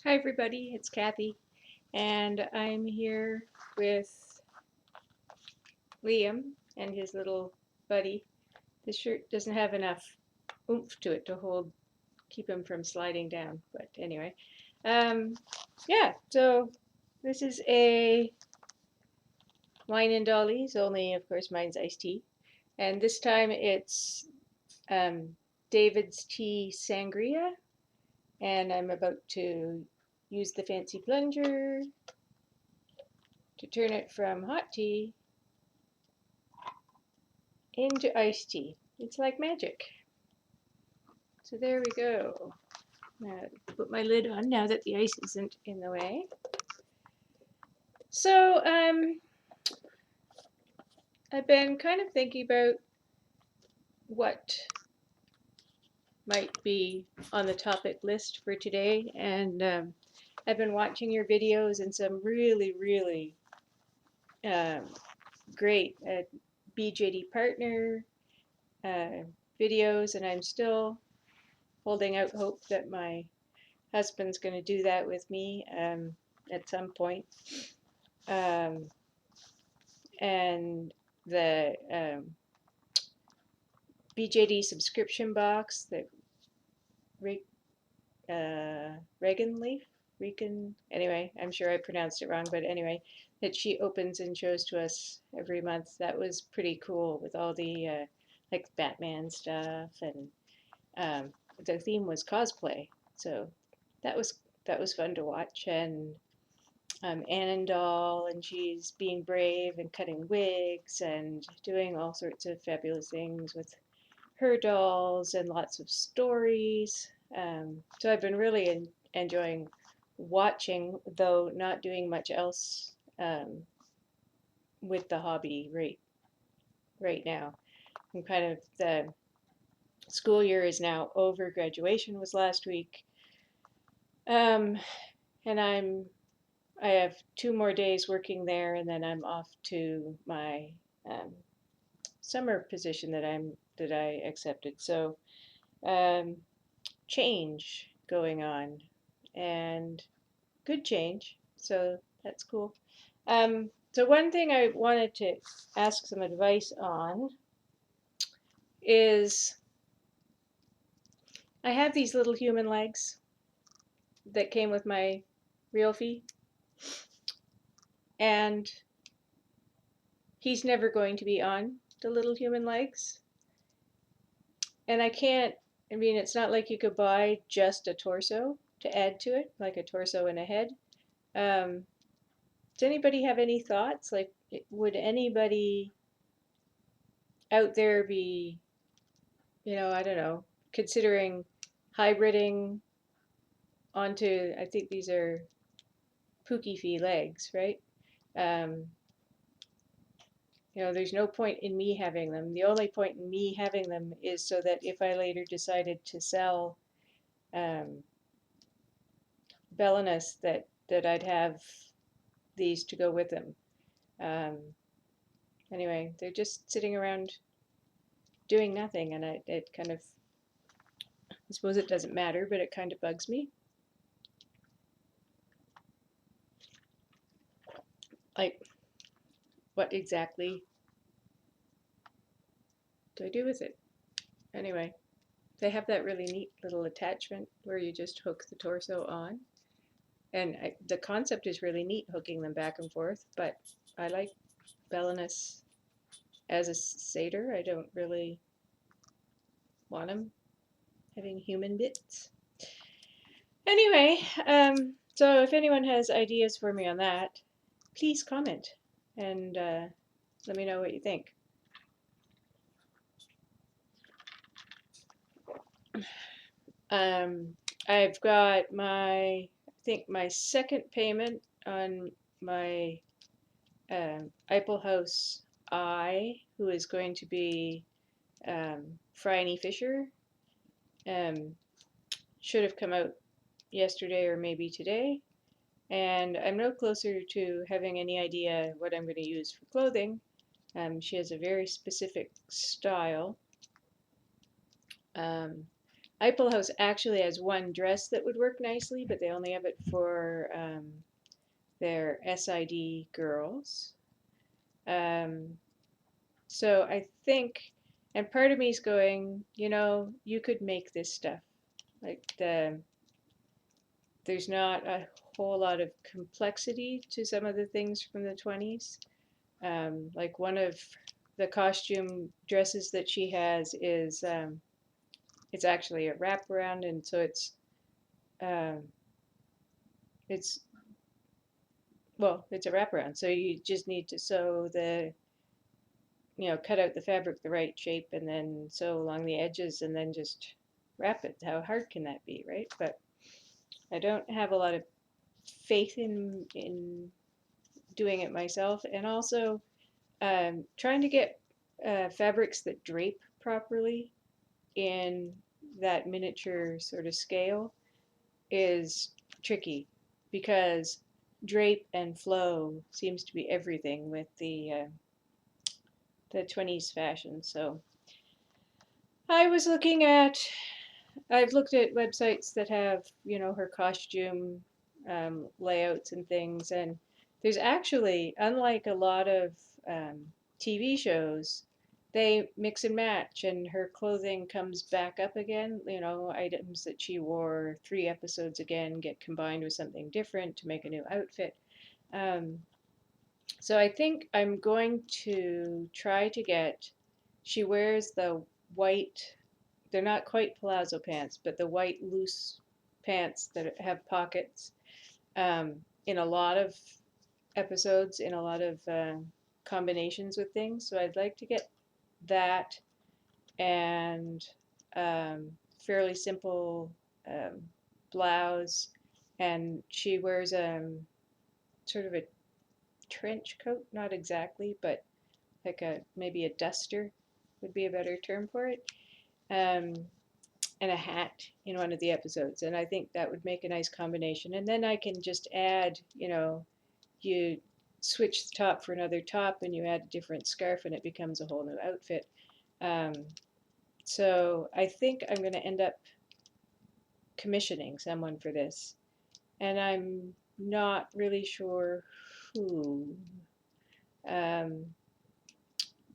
Hi everybody, it's Kathy, and I'm here with Liam and his little buddy. This shirt doesn't have enough oomph to it to keep him from sliding down, but anyway. Um, yeah, so this is a wine and Dollies, only of course mine's iced tea. And this time it's David's Tea Sangria, and I'm about to use the fancy plunger to turn it from hot tea into iced tea. It's like magic. So there we go. Now put my lid on now that the ice isn't in the way. So I've been kind of thinking about what might be on the topic list for today, and I've been watching your videos and some really um, great BJD partner videos, and I'm still holding out hope that my husband's going to do that with me at some point. And the BJD subscription box that anyway, I'm sure I pronounced it wrong, but anyway, that she opens and shows to us every month. That was pretty cool with all the like Batman stuff, and the theme was cosplay, so that was fun to watch. And Annandale, and she's being brave and cutting wigs and doing all sorts of fabulous things with her dolls and lots of stories. So I've been really enjoying watching, though not doing much else with the hobby right now. I'm kind of the school year is now over. Graduation was last week, and I have 2 more days working there, and then I'm off to my summer position that I accepted. So change going on, and good change. So that's cool. So one thing I wanted to ask some advice on is I have these little human legs that came with my Realfie, and he's never going to be on the little human legs. And I mean, it's not like you could buy just a torso to add to it, like a torso and a head. Does anybody have any thoughts? Like, would anybody out there be, I don't know, considering hybriding onto, I think these are Pookie legs, right? There's no point in me having them. The only point in me having them is so that if I later decided to sell Belinus, that I'd have these to go with them. Anyway, they're just sitting around doing nothing, and it kind of, I suppose it doesn't matter, but it kind of bugs me. Like, what exactly do I do with it? Anyway, they have that really neat little attachment where you just hook the torso on. And the concept is really neat, hooking them back and forth, but I like Belinus as a satyr. I don't really want him having human bits. Anyway, so if anyone has ideas for me on that, please comment and let me know what you think. I've got I think my second payment on my Eiffel House Eye, who is going to be Phryne Fisher. Should have come out yesterday or maybe today, and I'm no closer to having any idea what I'm going to use for clothing. She has a very specific style, Eiffel House actually has one dress that would work nicely, but they only have it for their SID girls. So I think, and part of me is going, you could make this stuff. Like there's not a whole lot of complexity to some of the things from the 20s. Like one of the costume dresses that she has is it's actually a wraparound, and so um, it's it's a wraparound. So you just need to sew cut out the fabric the right shape, and then sew along the edges, and then just wrap it. How hard can that be, right? But I don't have a lot of faith in doing it myself, and also trying to get fabrics that drape properly in that miniature sort of scale is tricky, because drape and flow seems to be everything with the 20s fashion. So I've looked at websites that have, her costume layouts and things, and there's actually, unlike a lot of TV shows, they mix and match, and her clothing comes back up again. Items that she wore 3 episodes again get combined with something different to make a new outfit. So I think I'm going to try to get, she wears the white, they're not quite palazzo pants, but the white loose pants that have pockets in a lot of episodes, in a lot of combinations with things. So I'd like to get that, and fairly simple blouse, and she wears sort of a trench coat, not exactly, but like maybe a duster would be a better term for it, and a hat in one of the episodes. And I think that would make a nice combination. And then I can just add, you switch the top for another top, and you add a different scarf, and it becomes a whole new outfit. So I think I'm going to end up commissioning someone for this, and I'm not really sure who.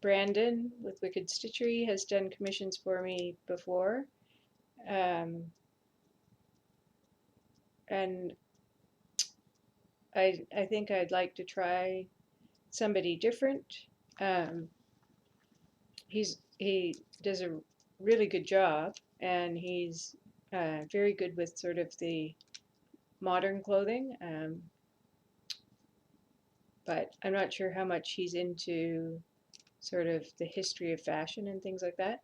Brandon with Wicked Stitchery has done commissions for me before, and I think I'd like to try somebody different. He does a really good job, and he's very good with sort of the modern clothing, but I'm not sure how much he's into sort of the history of fashion and things like that.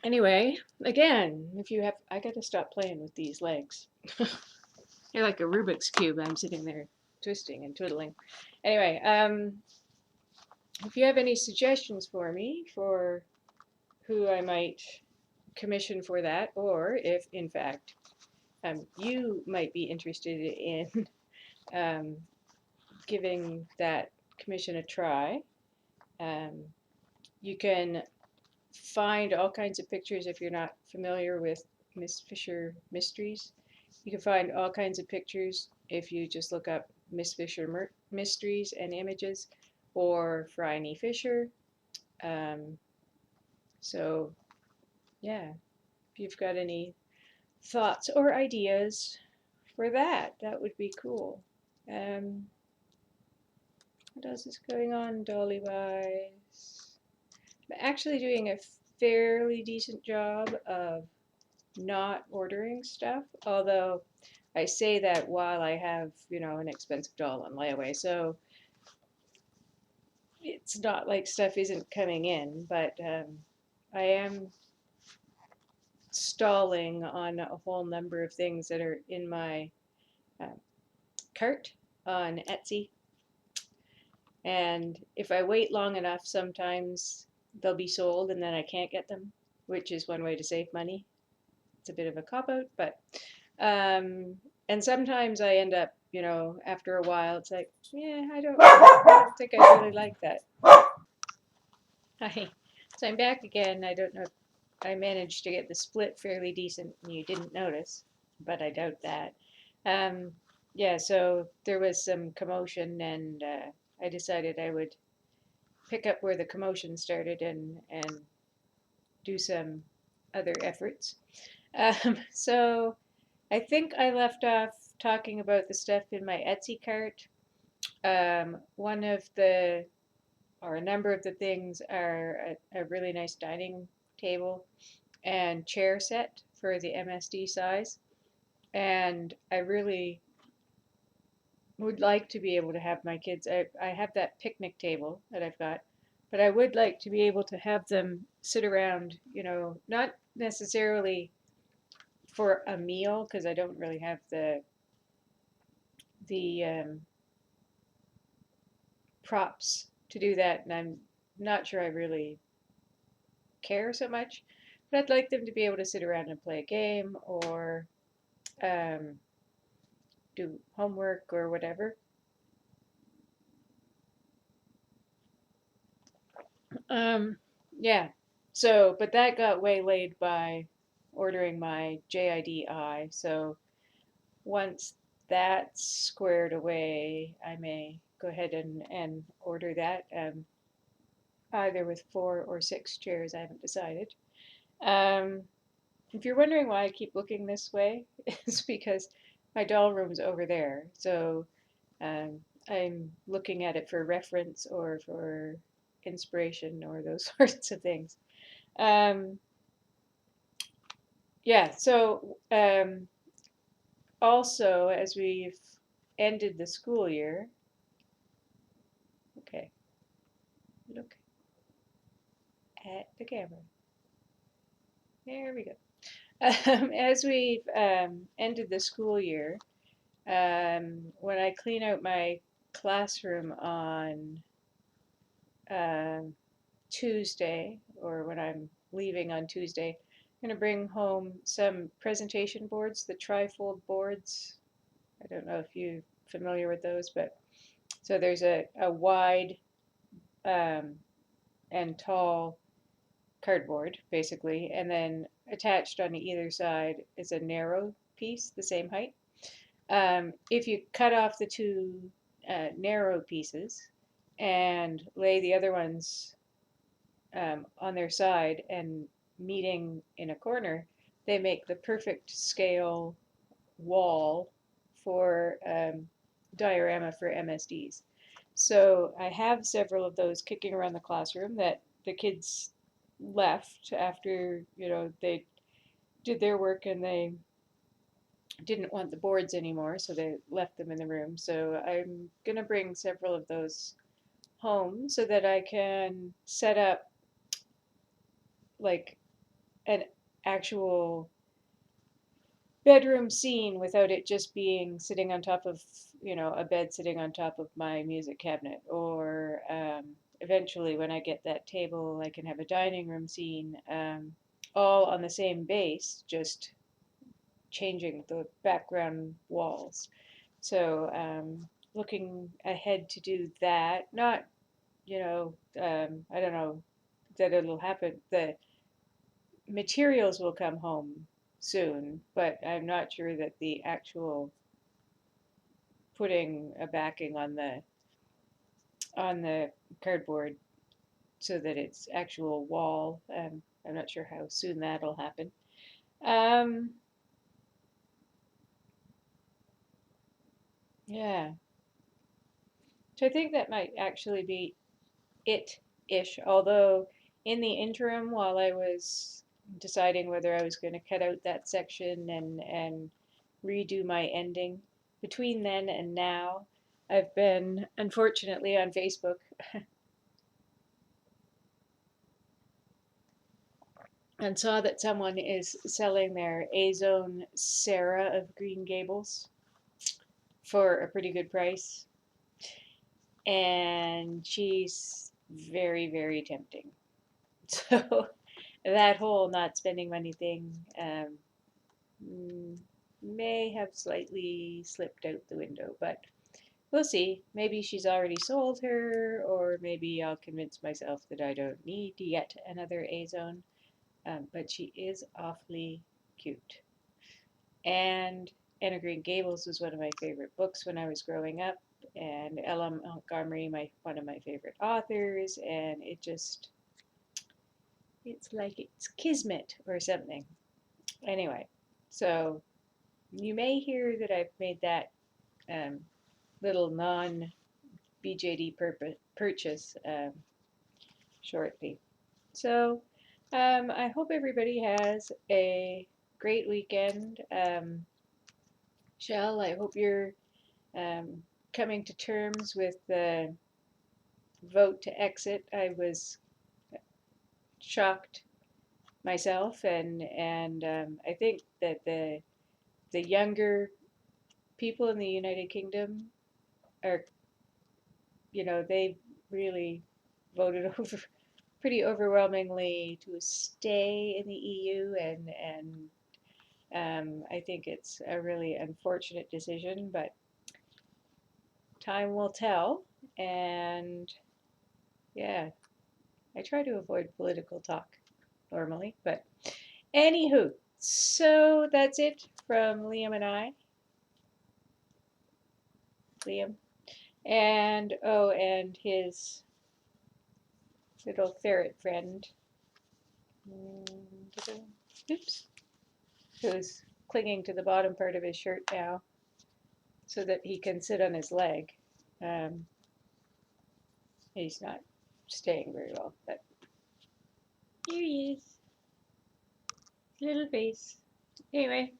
Anyway, again, I gotta stop playing with these legs. They're like a Rubik's Cube. I'm sitting there twisting and twiddling. Anyway, if you have any suggestions for me for who I might commission for that, or if in fact you might be interested in giving that commission a try, you can find all kinds of pictures. If you're not familiar with Miss Fisher Mysteries, you can find all kinds of pictures if you just look up Miss Fisher Mysteries and images, or Phryne Fisher. So yeah, if you've got any thoughts or ideas for that, that would be cool. What else is going on Dolly wise? I'm actually doing a fairly decent job of not ordering stuff, although I say that while I have, an expensive doll on layaway, so it's not like stuff isn't coming in, but I am stalling on a whole number of things that are in my cart on Etsy. And if I wait long enough, sometimes they'll be sold and then I can't get them, which is one way to save money. It's a bit of a cop-out, but and sometimes I end up, after a while, it's like, yeah, I don't think I really like that. Hi. So I'm back again. I don't know if I managed to get the split fairly decent and you didn't notice, but I doubt that. Um, yeah, so there was some commotion, and I decided I would pick up where the commotion started and do some other efforts. So I think I left off talking about the stuff in my Etsy cart. One of the, or a number of the things are a really nice dining table and chair set for the MSD size. And I really would like to be able to have my kids, I have that picnic table that I've got, but I would like to be able to have them sit around, not necessarily for a meal, because I don't really have the props to do that, and I'm not sure I really care so much. But I'd like them to be able to sit around and play a game or um, do homework or whatever. Um, yeah. So, but that got waylaid by ordering my JIDI. So once that's squared away, I may go ahead and order that, either with 4 or 6 chairs. I haven't decided. Um, if you're wondering why I keep looking this way, it's because my doll room's over there. So um, I'm looking at it for reference or for inspiration or those sorts of things. Um, yeah, so also, as we've ended the school year, okay, look at the camera. There we go. As we've ended the school year, when I clean out my classroom on um, Tuesday, or when I'm leaving on Tuesday, I'm going to bring home some presentation boards, the trifold boards. I don't know if you're familiar with those, but so there's a wide um, and tall cardboard, basically, and then attached on either side is a narrow piece, the same height. If you cut off the two narrow pieces and lay the other ones on their side and meeting in a corner, they make the perfect scale wall for diorama for MSDs. So I have several of those kicking around the classroom that the kids left after, they did their work and they didn't want the boards anymore, so they left them in the room. So I'm going to bring several of those home so that I can set up like an actual bedroom scene without it just being sitting on top of, a bed sitting on top of my music cabinet. Or eventually, when I get that table, I can have a dining room scene, all on the same base, just changing the background walls. So looking ahead to do that, not, I don't know that it'll happen. The materials will come home soon, but I'm not sure that the actual putting a backing on the cardboard so that it's actual wall. I'm not sure how soon that'll happen. Um, yeah, so I think that might actually be it-ish. Although in the interim, while I was deciding whether I was going to cut out that section and redo my ending, between then and now, I've been unfortunately on Facebook and saw that someone is selling their A-Zone Sarah of Green Gables for a pretty good price. And she's very, very tempting. So that whole not spending money thing may have slightly slipped out the window, but we'll see. Maybe she's already sold her, or maybe I'll convince myself that I don't need yet another A-zone. But she is awfully cute. And Anna Green Gables was one of my favorite books when I was growing up, and Ella Montgomery, one of my favorite authors, and it's like it's kismet or something. Anyway, so you may hear that I've made that um, little non-BJD purchase shortly. So I hope everybody has a great weekend. Shell, I hope you're coming to terms with the vote to exit. I was shocked myself, and I think that the younger people in the United Kingdom are, they really voted over pretty overwhelmingly to stay in the EU, and I think it's a really unfortunate decision, but time will tell. And yeah, I try to avoid political talk normally, but anywho, so that's it from Liam and I. Liam. And oh, and his little ferret friend. Oops. Who's clinging to the bottom part of his shirt now so that he can sit on his leg. He's not staying very well, but here he is. Little face. Anyway,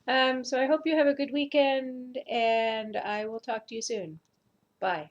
so I hope you have a good weekend, and I will talk to you soon. Bye.